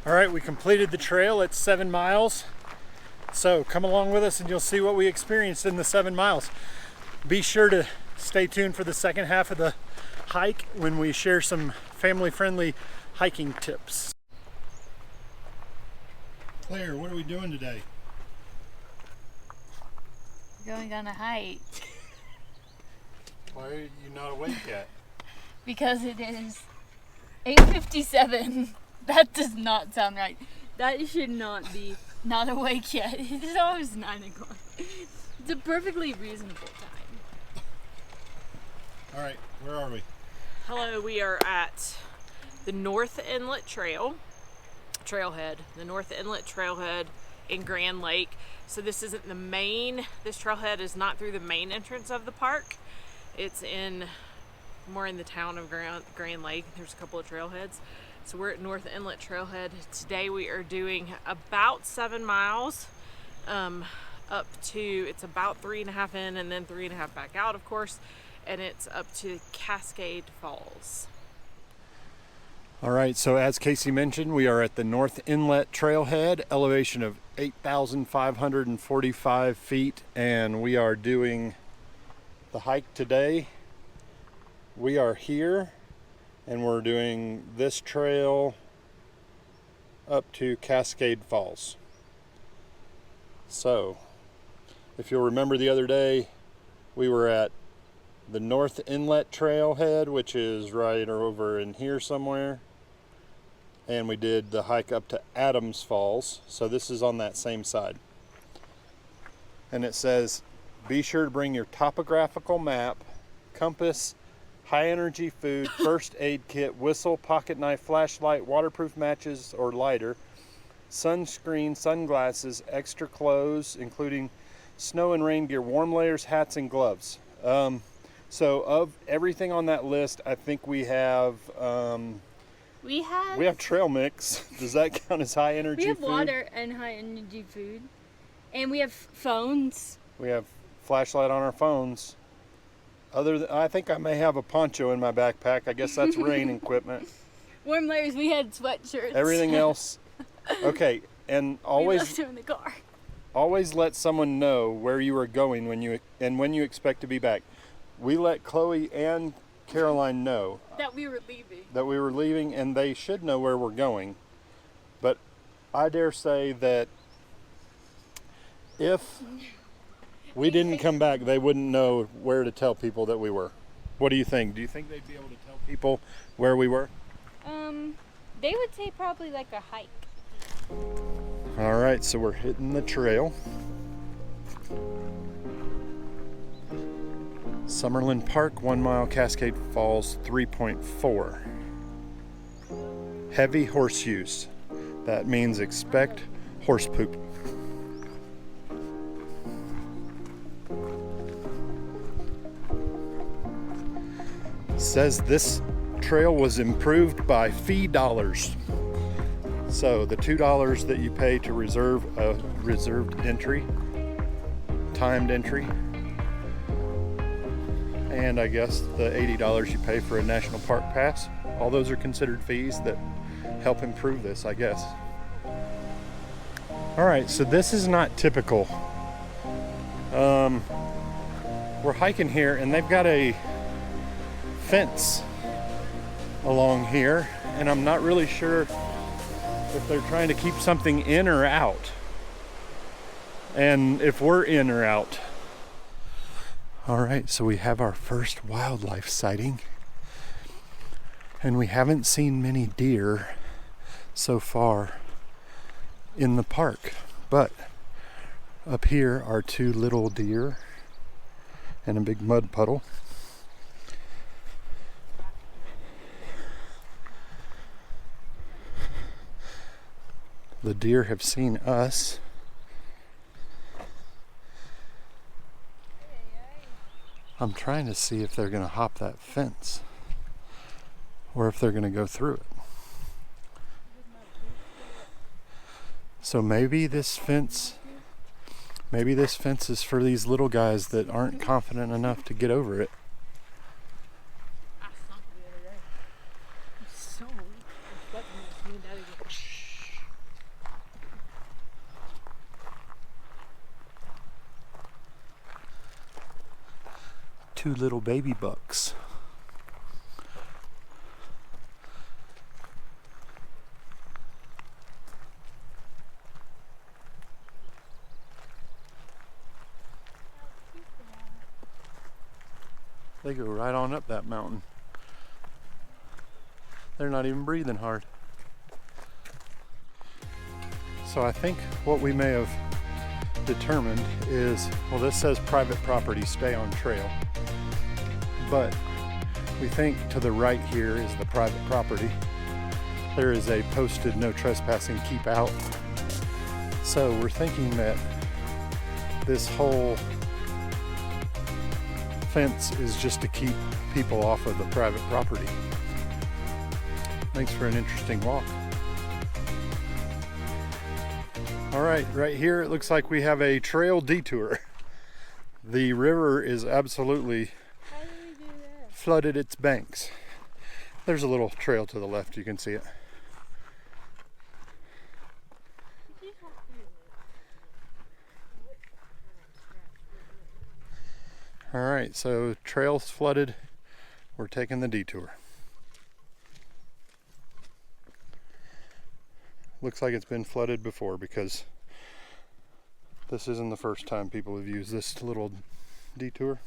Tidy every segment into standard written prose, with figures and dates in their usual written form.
All right, we completed the trail. It's 7 miles. So come along with us and you'll see what we experienced in the 7 miles. Be sure to stay tuned for the second half of the hike when we share some family-friendly hiking tips. Claire, what are we doing today? Going on a hike. Why are you not awake yet? Because it is 8:57. That does not sound right. That should not be not awake yet. It's always 9 o'clock. It's a perfectly reasonable time. All right, where are we? Hello, we are at the North Inlet Trailhead, the North Inlet Trailhead in Grand Lake. So this isn't the main, this trailhead is not through the main entrance of the park. It's more in the town of Grand Lake. There's a couple of trailheads. So we're at North Inlet Trailhead. Today we are doing about 7 miles up to, it's about 3.5 in and then 3.5 back out, of course. And it's up to Cascade Falls. All right, so as Casey mentioned, we are at the North Inlet Trailhead, elevation of 8,545 feet, and we are doing the hike today. We are here and we're doing this trail up to Cascade Falls. So, if you'll remember the other day, we were at the North Inlet Trailhead, which is right over in here somewhere. And we did the hike up to Adams Falls. So this is on that same side. And it says, be sure to bring your topographical map, compass, high energy food, first aid kit, whistle, pocket knife, flashlight, waterproof matches or lighter, sunscreen, sunglasses, extra clothes, including snow and rain gear, warm layers, hats, and gloves. So of everything on that list, I think we have we have trail mix. Does that count as high energy food? We have water and high energy food. And we have phones. We have flashlight on our phones. I think I may have a poncho in my backpack. I guess that's rain equipment. Warm layers, we had sweatshirts. Everything else. Okay, and always we left them in the car. Always let someone know where you are going when you expect to be back. We let Chloe and Caroline know that we were leaving. And they should know where we're going. But I dare say that if we didn't come back, they wouldn't know where to tell people that we were. What do you think? Do you think they'd be able to tell people where we were? They would say probably like a hike. All right, so we're hitting the trail. Summerlin Park, 1 mile, Cascade Falls, 3.4. Heavy horse use. That means expect horse poop. Says this trail was improved by fee dollars. So the $2 that you pay to reserve a reserved entry, timed entry, and I guess the $80 you pay for a national park pass, all those are considered fees that help improve this, I guess. All right, so this is not typical. We're hiking here and they've got a fence along here, and I'm not really sure if they're trying to keep something in or out, and if we're in or out. All right, so we have our first wildlife sighting, and we haven't seen many deer so far in the park, but up here are 2 little deer and a big mud puddle. The deer have seen us. I'm trying to see if they're going to hop that fence or if they're going to go through it. So maybe this fence is for these little guys that aren't confident enough to get over it. 2 little baby bucks. They go right on up that mountain. They're not even breathing hard. So I think what we may have determined is, well, this says private property, stay on trail. But we think to the right here is the private property. There is a posted no trespassing, keep out. So we're thinking that this whole fence is just to keep people off of the private property. Makes for an interesting walk. All right, right here it looks like we have a trail detour. The river is absolutely flooded its banks. There's a little trail to the left, you can see it. All right, so trail's flooded. We're taking the detour. Looks like it's been flooded before because this isn't the first time people have used this little detour.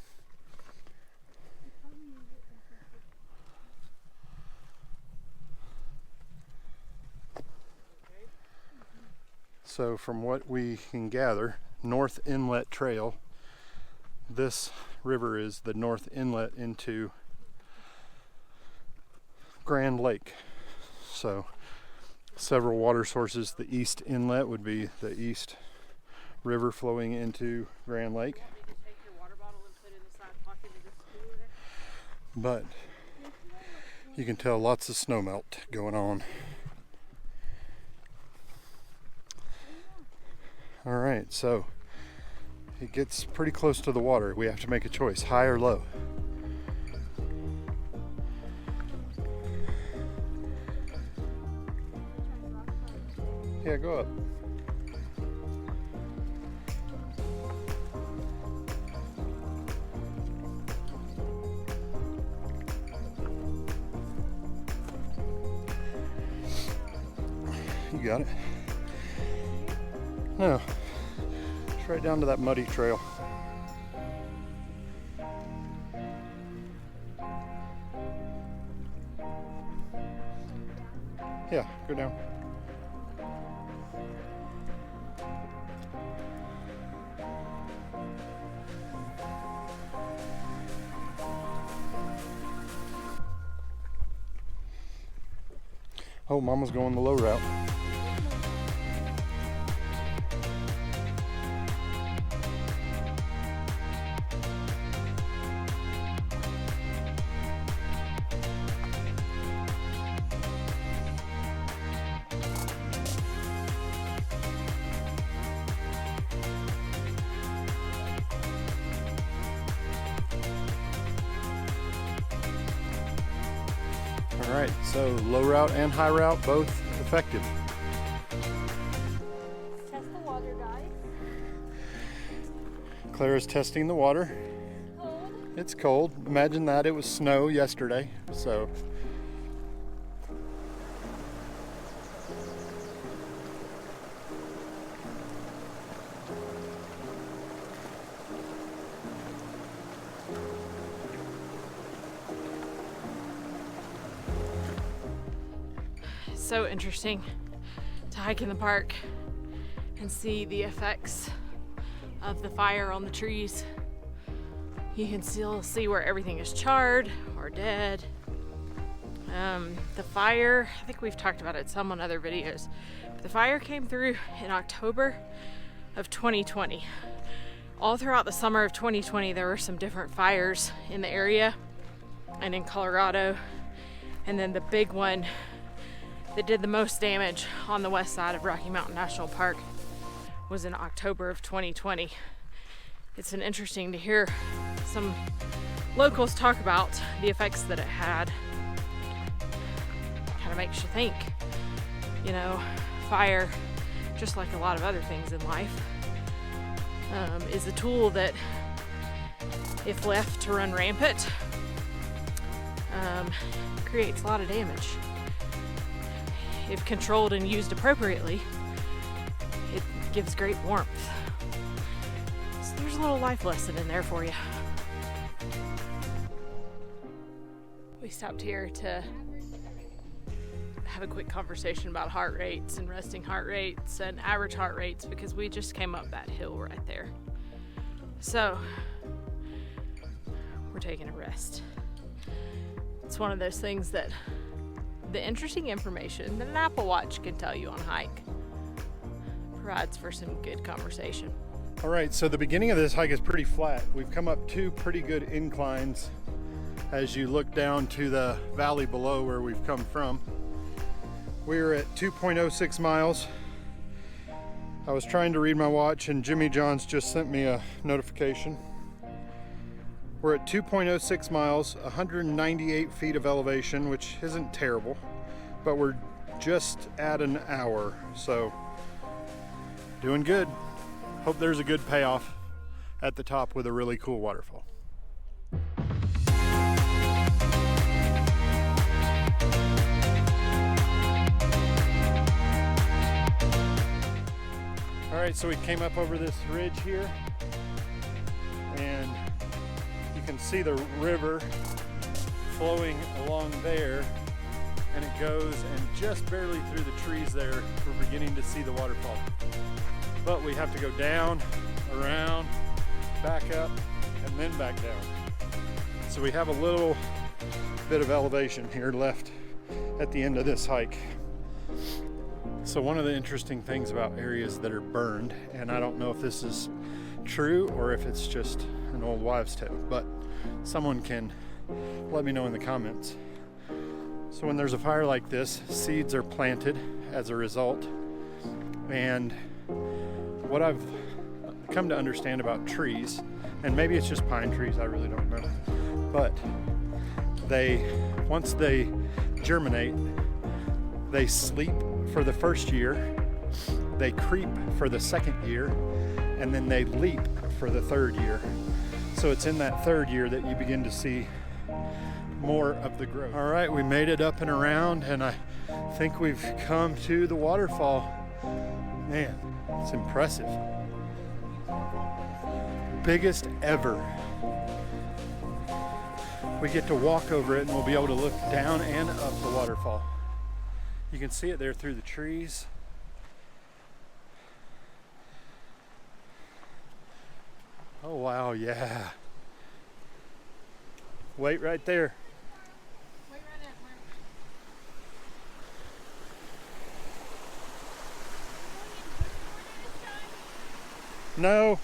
So from what we can gather, North Inlet Trail, this river is the north inlet into Grand Lake. So several water sources. The east inlet would be the east river flowing into Grand Lake. But you can tell lots of snowmelt going on. All right, so it gets pretty close to the water. We have to make a choice, high or low. Yeah, go up. You got it. No, it's right down to that muddy trail. Yeah, go down. Oh, Mama's going the low route. All right, so low route and high route, both effective. Test the water, guys. Clara's testing the water. Cold. It's cold. Imagine that, it was snow yesterday, so. So interesting to hike in the park and see the effects of the fire on the trees. You can still see where everything is charred or dead. The fire, I think we've talked about it some on other videos, but the fire came through in October of 2020. All throughout the summer of 2020 there were some different fires in the area and in Colorado, and then the big one that did the most damage on the west side of Rocky Mountain National Park was in October of 2020. It's been interesting to hear some locals talk about the effects that it had. Kind of makes you think, you know, fire, just like a lot of other things in life, is a tool that if left to run rampant, creates a lot of damage. If controlled and used appropriately, it gives great warmth. So there's a little life lesson in there for you. We stopped here to have a quick conversation about heart rates and resting heart rates and average heart rates because we just came up that hill right there. So we're taking a rest. It's one of those things that the interesting information that an Apple Watch can tell you on a hike provides for some good conversation. All right, so the beginning of this hike is pretty flat. We've come up two pretty good inclines as you look down to the valley below where we've come from. We're at 2.06 miles. I was trying to read my watch and Jimmy John's just sent me a notification. We're at 2.06 miles, 198 feet of elevation, which isn't terrible, but we're just at an hour, so doing good. Hope there's a good payoff at the top with a really cool waterfall. All right, so we came up over this ridge here, and you can see the river flowing along there, and it goes and just barely through the trees there, we're beginning to see the waterfall. But we have to go down, around, back up, and then back down. So we have a little bit of elevation here left at the end of this hike. So one of the interesting things about areas that are burned, and I don't know if this is true or if it's just an old wives' tale, but someone can let me know in the comments. So when there's a fire like this, seeds are planted as a result. And what I've come to understand about trees, and maybe it's just pine trees, I really don't know, but once they germinate, they sleep for the first year, they creep for the second year, and then they leap for the third year. So it's in that third year that you begin to see more of the growth. All right, we made it up and around, and I think we've come to the waterfall. Man, it's impressive. Biggest ever. We get to walk over it and we'll be able to look down and up the waterfall. You can see it there through the trees. Oh wow, yeah. Wait right there. Wait right at Mark. No.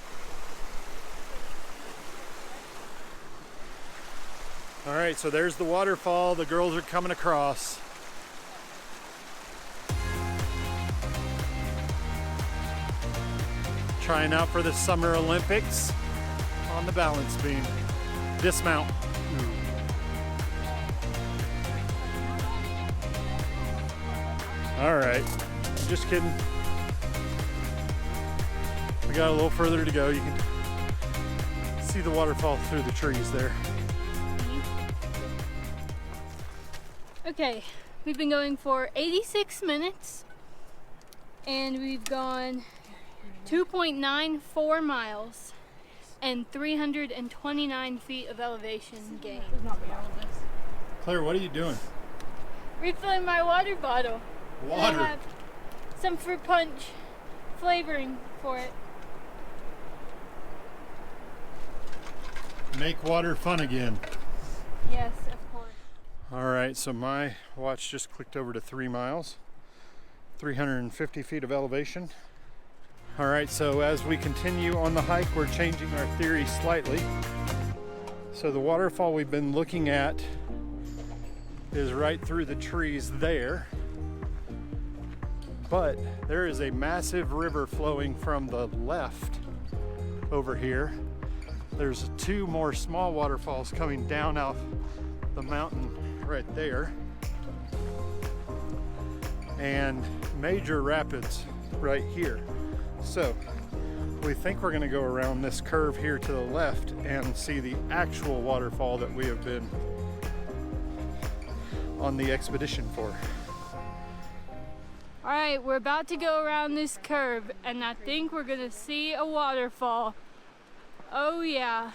All right, so there's the waterfall. The girls are coming across. Trying out for the Summer Olympics on the balance beam. Dismount. All right, just kidding. We got a little further to go. You can see the waterfall through the trees there. Okay, we've been going for 86 minutes and we've gone 2.94 miles and 329 feet of elevation gain. Claire, what are you doing? Refilling my water bottle. Water. I have some fruit punch flavoring for it. Make water fun again. Yes, of course. All right, so my watch just clicked over to 3 miles, 350 feet of elevation. All right, so as we continue on the hike, we're changing our theory slightly. So the waterfall we've been looking at is right through the trees there, but there is a massive river flowing from the left over here. There's 2 more small waterfalls coming down off the mountain right there, and major rapids right here. So We think we're gonna go around this curve here to the left and see the actual waterfall that we have been on the expedition for. All right, we're about to go around this curve, and I think we're gonna see a waterfall. Oh yeah.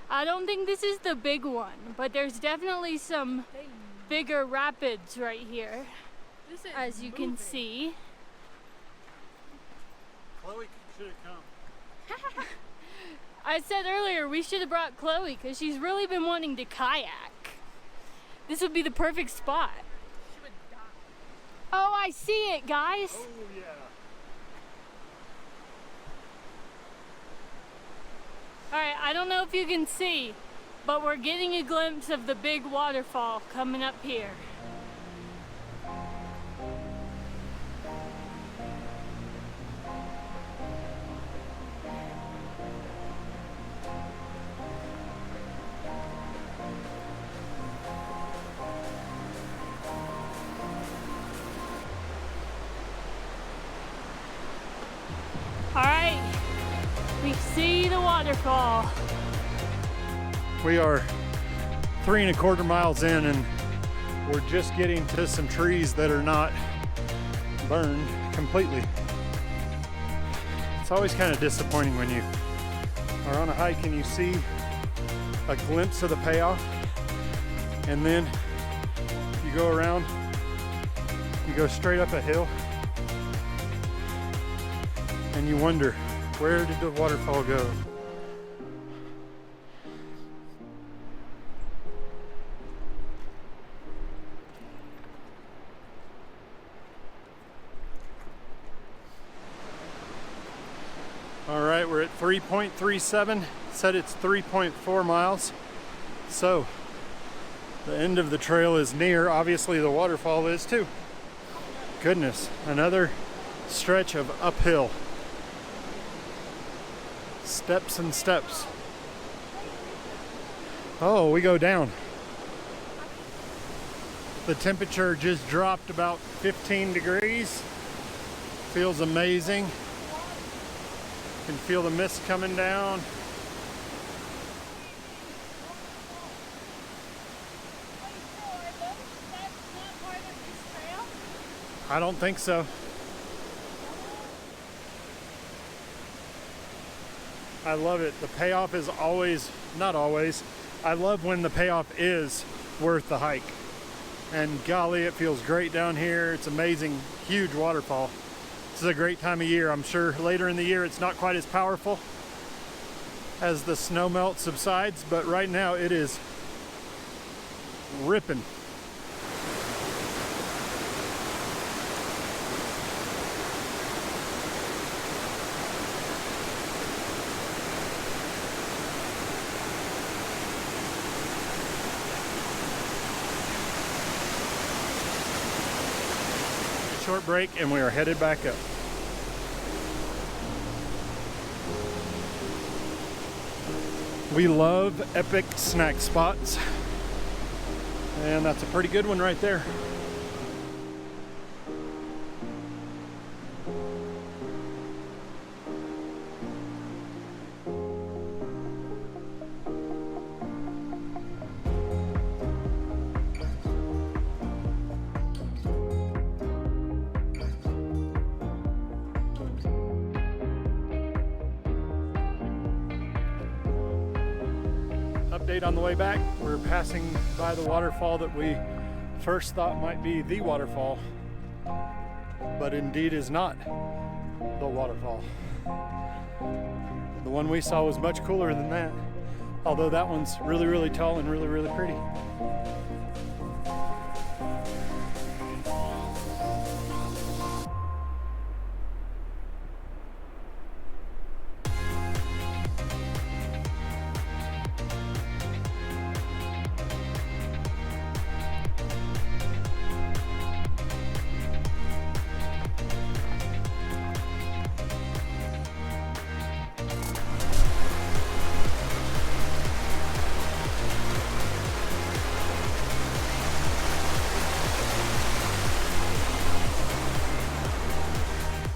I don't think this is the big one, but there's definitely some bigger rapids right here, as you can see. Chloe should have come. I said earlier we should have brought Chloe because she's really been wanting to kayak. This would be the perfect spot. She would die. Oh, I see it, guys. Oh yeah. All right, I don't know if you can see, but we're getting a glimpse of the big waterfall coming up here. All right, we see the waterfall. We are 3¼ miles in, and we're just getting to some trees that are not burned completely. It's always kind of disappointing when you are on a hike and you see a glimpse of the payoff, and then you go around, you go straight up a hill, and you wonder, where did the waterfall go? All right, we're at 3.37, said it's 3.4 miles. So the end of the trail is near. Obviously the waterfall is too. Goodness, another stretch of uphill. Steps and steps. Oh, we go down. The temperature just dropped about 15 degrees. Feels amazing. Can feel the mist coming down. I don't think so. I love it. The payoff is always, not always, I love when the payoff is worth the hike. And golly, it feels great down here. It's amazing, huge waterfall. This is a great time of year. I'm sure later in the year it's not quite as powerful as the snow melt subsides, but right now it is ripping. Short break and we are headed back up. We love epic snack spots, and that's a pretty good one right there. Update on the way back, we're passing by the waterfall that we first thought might be the waterfall, but indeed is not the waterfall. The one we saw was much cooler than that, although that one's really, really tall and really, really pretty.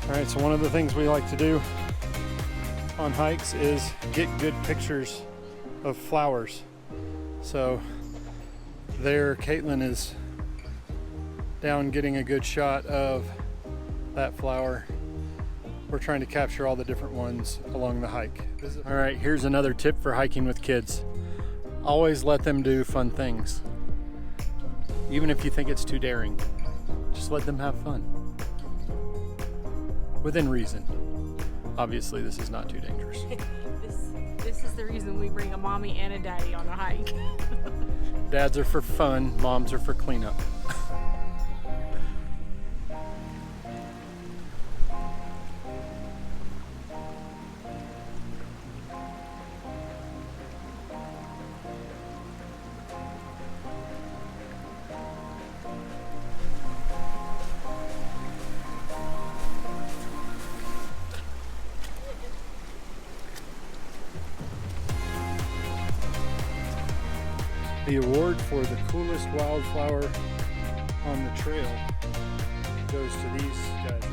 All right, so one of the things we like to do on hikes is get good pictures of flowers. So there Caitlin is down getting a good shot of that flower. We're trying to capture all the different ones along the hike. All right, here's another tip for hiking with kids. Always let them do fun things. Even if you think it's too daring, just let them have fun. Within reason. Obviously, this is not too dangerous. This is the reason we bring a mommy and a daddy on a hike. Dads are for fun, moms are for cleanup. The award for the coolest wildflower on the trail goes to these guys.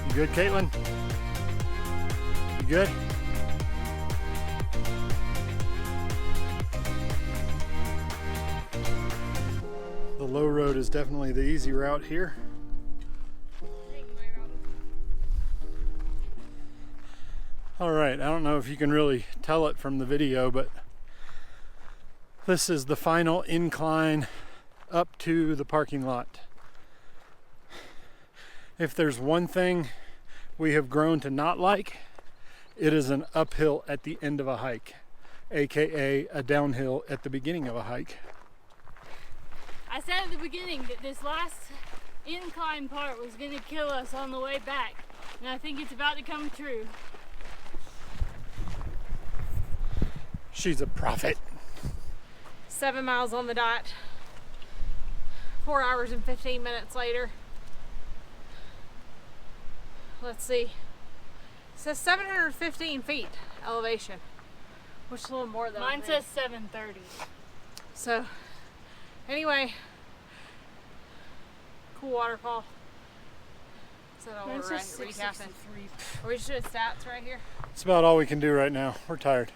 You good, Caitlin? You good? The low road is definitely the easy route here. All right, I don't know if you can really tell it from the video, but this is the final incline up to the parking lot. If there's one thing we have grown to not like, it is an uphill at the end of a hike, aka a downhill at the beginning of a hike. I said at the beginning that this last incline part was going to kill us on the way back, and I think it's about to come true. She's a prophet. 7 miles on the dot. 4 hours and 15 minutes later. Let's see. It says 715 feet elevation, which is a little more than Mine says 730. So, anyway, cool waterfall. Is that all Mine right? says Recapping. 663. Are we just doing stats right here? It's about all we can do right now. We're tired.